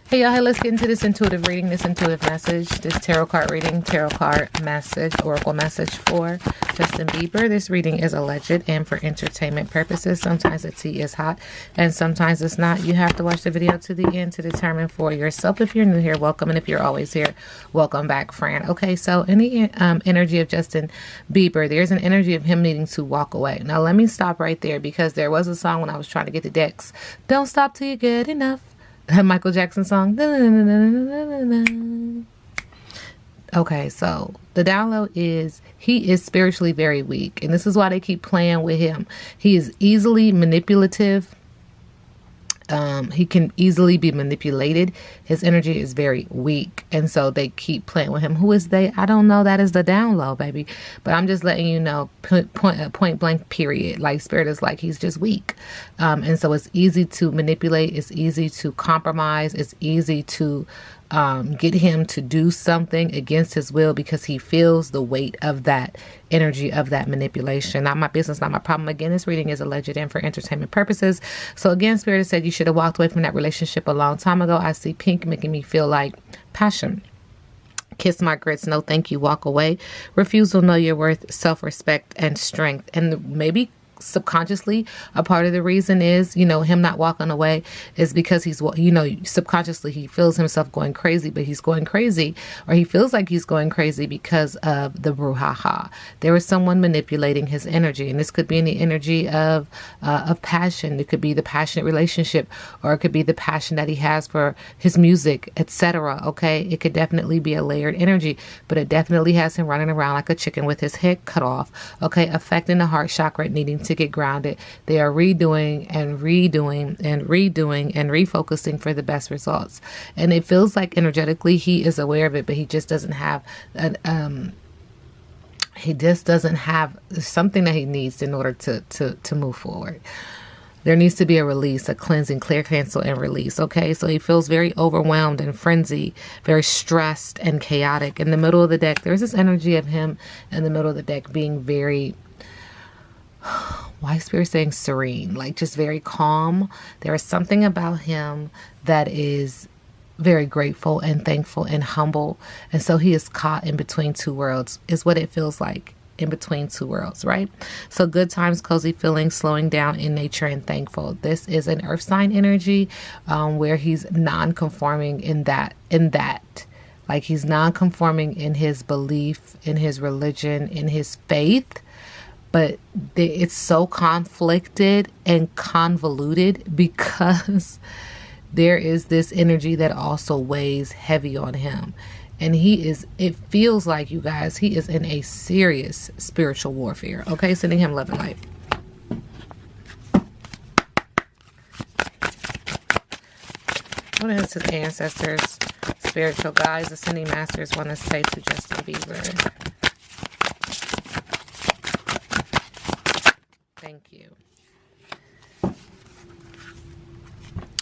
Hey y'all, hey, let's get into this intuitive reading, this intuitive message, this tarot card reading, tarot card message, oracle message for Justin Bieber. This reading is alleged and for entertainment purposes. Sometimes the tea is hot and sometimes it's not. You have to watch the video to the end to determine for yourself. If you're new here, welcome. And if you're always here, welcome back, friend. Okay, so in the energy of Justin Bieber, there's an energy of him needing to walk away. Now, let me stop right there because there was a song when I was trying to get the decks. Don't stop till you get enough. That Michael Jackson song. Okay, so the download is he is spiritually very weak. And this is why they keep playing with him. He is easily manipulative. He can easily be manipulated. His energy is very weak. And so they keep playing with him. Who is they? I don't know. That is the download, baby. But I'm just letting you know, point blank, period. Like, spirit is like, he's just weak. And so it's easy to manipulate. It's easy to compromise. It's easy to get him to do something against his will because he feels the weight of that energy, of that manipulation. Not my business, not my problem. Again, this reading is alleged and for entertainment purposes. So again, Spirit has said you should have walked away from that relationship a long time ago. I see pink making me feel like passion. Kiss my grits, no thank you, walk away. Refusal, know your worth, self-respect, and strength. And maybe subconsciously a part of the reason is, him not walking away is because he's, subconsciously he feels himself going crazy, but he's going crazy, or he feels like he's going crazy because of the brouhaha. There is someone manipulating his energy, and this could be in the energy of passion. It could be the passionate relationship, or it could be the passion that he has for his music, etc. Okay, it could definitely be a layered energy, but it definitely has him running around like a chicken with his head cut off. Okay, affecting the heart chakra, needing to get grounded. They are redoing and redoing and redoing and refocusing for the best results. And it feels like energetically he is aware of it, but he just doesn't have something that he needs in order to move forward. There needs to be a release, a cleansing, clear, cancel, and release. Okay, so he feels very overwhelmed and frenzied, very stressed and chaotic. In the middle of the deck, there's this energy of him in the middle of the deck being very, why is Spirit saying serene? Like just very calm. There is something about him that is very grateful and thankful and humble. And so he is caught in between two worlds, is what it feels like, in between two worlds, right? So good times, cozy feelings, slowing down in nature, and thankful. This is an earth sign energy where he's non-conforming in that. Like he's non-conforming in his belief, in his religion, in his faith. But it's so conflicted and convoluted because there is this energy that also weighs heavy on him. And it feels like, you guys, he is in a serious spiritual warfare. Okay, sending him love and light. What is his ancestors, spiritual guides, ascending masters want to say to Justin Bieber? Thank you.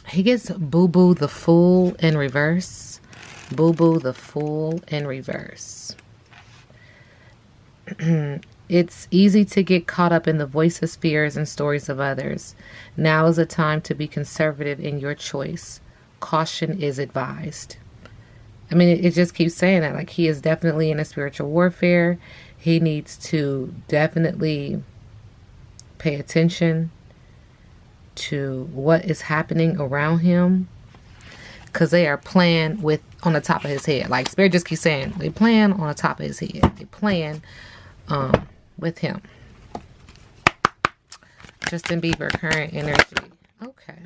He gets Boo Boo the Fool in reverse. Boo Boo the Fool in reverse. It's easy to get caught up in the voices, fears, and stories of others. Now is a time to be conservative in your choice. Caution is advised. I mean, it just keeps saying that. Like, he is definitely in a spiritual warfare. He needs to definitely pay attention to what is happening around him, because they are playing with on the top of his head. Like Spirit just keeps saying, they playing on the top of his head. They playing with him. Justin Bieber, current energy. Okay.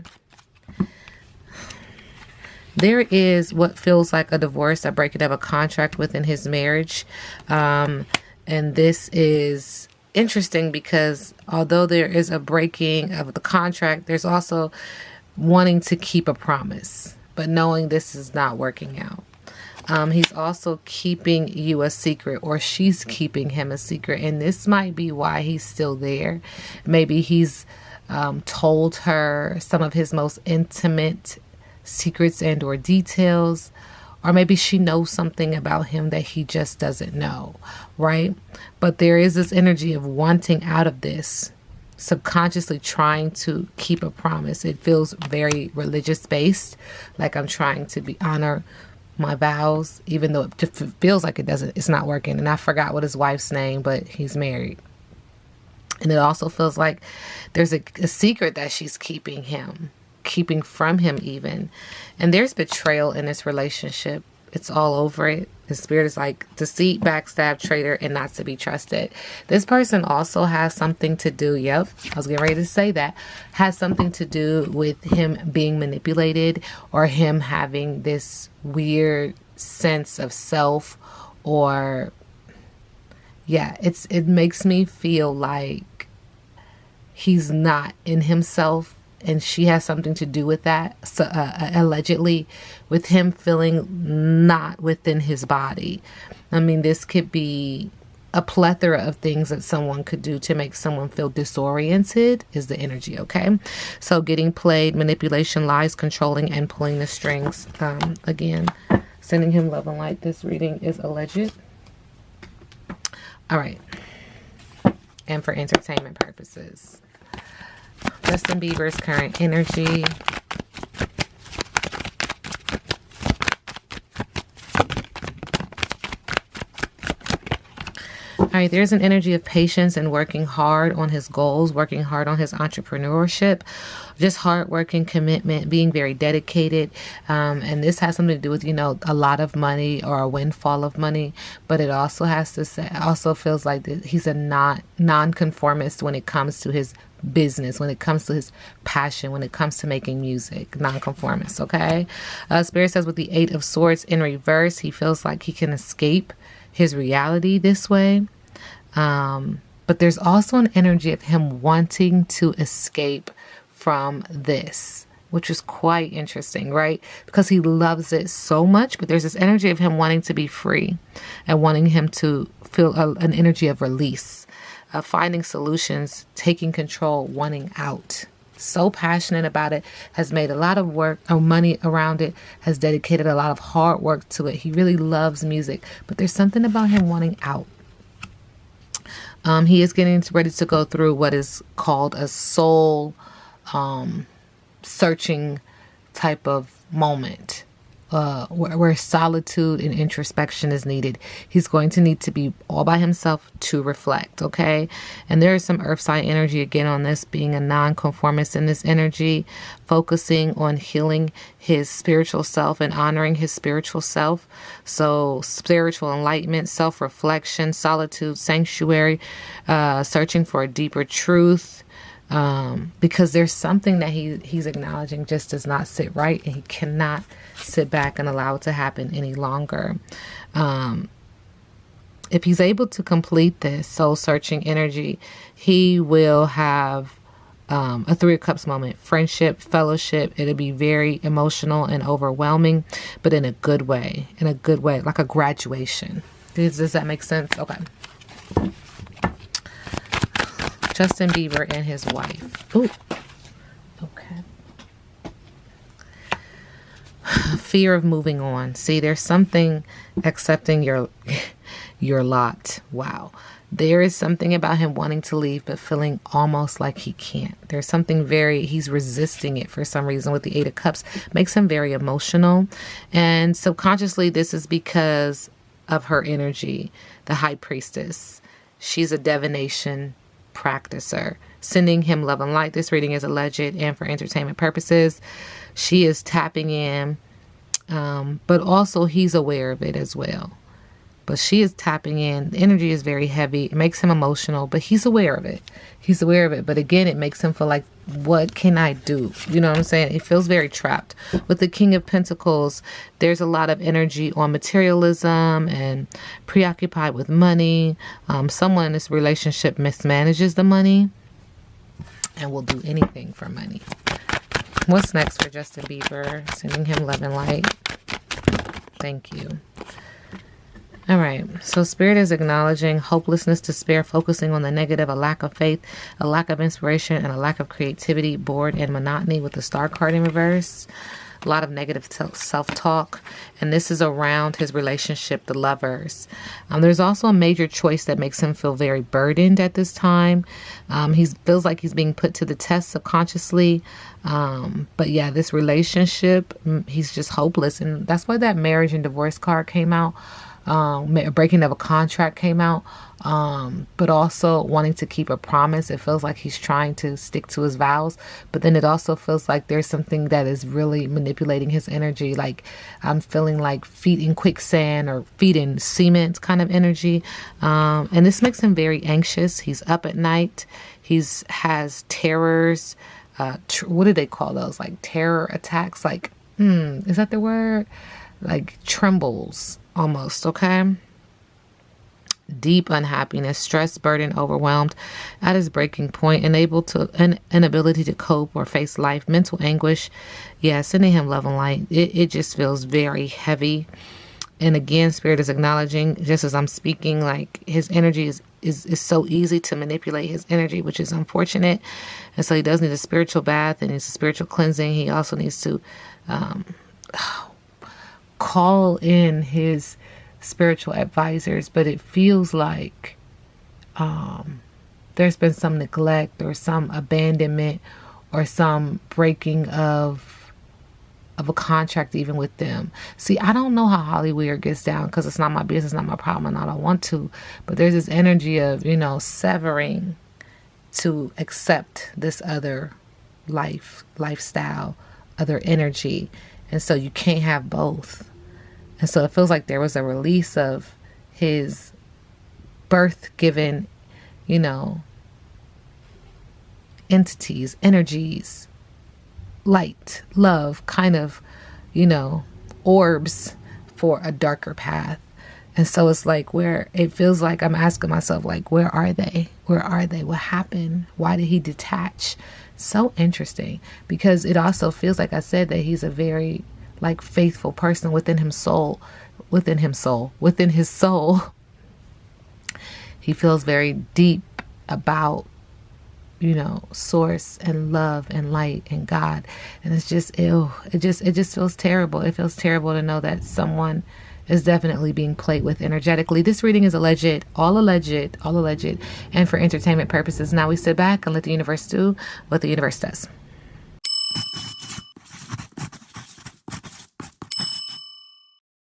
There is what feels like a divorce, a breaking of a contract within his marriage. And this is interesting because although there is a breaking of the contract, there's also wanting to keep a promise, but knowing this is not working out. He's also keeping you a secret, or she's keeping him a secret. And this might be why he's still there. Maybe he's told her some of his most intimate secrets and or details, or maybe she knows something about him that he just doesn't know, right? But there is this energy of wanting out of this, subconsciously trying to keep a promise. It feels very religious based, like I'm trying to honor my vows, even though it feels like it's not working. And I forgot what his wife's name, but he's married. And it also feels like there's a secret that she's keeping from him even. And there's betrayal in this relationship. It's all over it. The spirit is like deceit, backstab, traitor, and not to be trusted. This person also has something to do. Yep, I was getting ready to say that. Has something to do with him being manipulated, or him having this weird sense of self, or it makes me feel like he's not in himself. And she has something to do with that, so, allegedly, with him feeling not within his body. I mean, this could be a plethora of things that someone could do to make someone feel disoriented is the energy, okay? So getting played, manipulation, lies, controlling, and pulling the strings. Again, sending him love and light. This reading is alleged. All right. And for entertainment purposes. Justin Bieber's current energy. All right, there's an energy of patience and working hard on his goals, working hard on his entrepreneurship, just hard working, commitment, being very dedicated. And this has something to do with, a lot of money or a windfall of money. But it also also feels like he's a non-conformist when it comes to his business, when it comes to his passion, when it comes to making music. Non-conformist, okay? Spirit says with the 8 of Swords in reverse, he feels like he can escape his reality this way. But there's also an energy of him wanting to escape from this, which is quite interesting, right? Because he loves it so much, but there's this energy of him wanting to be free and wanting him to feel an energy of release, finding solutions, taking control, wanting out. So passionate about it, has made a lot of work or money around it, has dedicated a lot of hard work to it. He really loves music, but there's something about him wanting out. He is getting ready to go through what is called a soul searching type of moment. Where solitude and introspection is needed. He's going to need to be all by himself to reflect, okay? And there is some earth sign energy again on this, being a non-conformist in this energy, focusing on healing his spiritual self and honoring his spiritual self. So spiritual enlightenment, self-reflection, solitude, sanctuary, searching for a deeper truth. Because there's something that he's acknowledging just does not sit right, and he cannot sit back and allow it to happen any longer. If he's able to complete this soul searching energy, he will have a 3 of Cups moment, friendship, fellowship. It'll be very emotional and overwhelming, but in a good way, like a graduation. Does that make sense? Okay. Justin Bieber and his wife. Ooh. Okay. Fear of moving on. See, there's something accepting your lot. Wow. There is something about him wanting to leave, but feeling almost like he can't. There's something he's resisting it for some reason with the 8 of Cups. Makes him very emotional. And subconsciously, this is because of her energy, the High Priestess. She's a divination practicer, sending him love and light. This reading is alleged and for entertainment purposes. She is tapping in, but also he's aware of it as well. But she is tapping in. The energy is very heavy. It makes him emotional, but he's aware of it. But again, it makes him feel like, what can I do? You know what I'm saying? He feels very trapped. With the King of Pentacles, there's a lot of energy on materialism and preoccupied with money. Someone in this relationship mismanages the money and will do anything for money. What's next for Justin Bieber? Sending him love and light. Thank you. All right, so Spirit is acknowledging hopelessness, despair, focusing on the negative, a lack of faith, a lack of inspiration, and a lack of creativity, bored, and monotony with the Star card in reverse. a lot of negative self-talk. And this is around his relationship, the lovers. There's also a major choice that makes him feel very burdened at this time. He feels like he's being put to the test subconsciously. But yeah, this relationship, he's just hopeless. And that's why that marriage and divorce card came out. Breaking of a contract came out, but also wanting to keep a promise. It feels like he's trying to stick to his vows, but then it also feels like there's something that is really manipulating his energy. Like I'm feeling like feet in quicksand or feet in cement kind of energy. And this makes him very anxious. He's up at night. Has terrors. What do they call those? Like terror attacks? Like, is that the word? Like trembles almost, okay? Deep unhappiness, stress, burden, overwhelmed at his breaking point, inability to cope or face life, mental anguish. Yeah, sending him love and light. It just feels very heavy. And again, Spirit is acknowledging, just as I'm speaking, like his energy is so easy to manipulate his energy, which is unfortunate. And so he does need a spiritual bath and needs a spiritual cleansing. He also needs to call in his spiritual advisors, but it feels like there's been some neglect or some abandonment or some breaking of a contract even with them. See, I don't know how Hollywood gets down because it's not my business, not my problem, and I don't want to. But there's this energy of, severing to accept this other lifestyle, other energy. And so you can't have both. And so it feels like there was a release of his birth-given, entities, energies, light, love, kind of, orbs for a darker path. And so it's like where it feels like I'm asking myself, like, where are they? Where are they? What happened? Why did he detach? So interesting, because it also feels like I said that he's a very faithful person within his soul. He feels very deep about, source and love and light and God. And it's just ew. It just feels terrible. It feels terrible to know that someone is definitely being played with energetically. This reading is all alleged, and for entertainment purposes. Now we sit back and let the universe do what the universe does.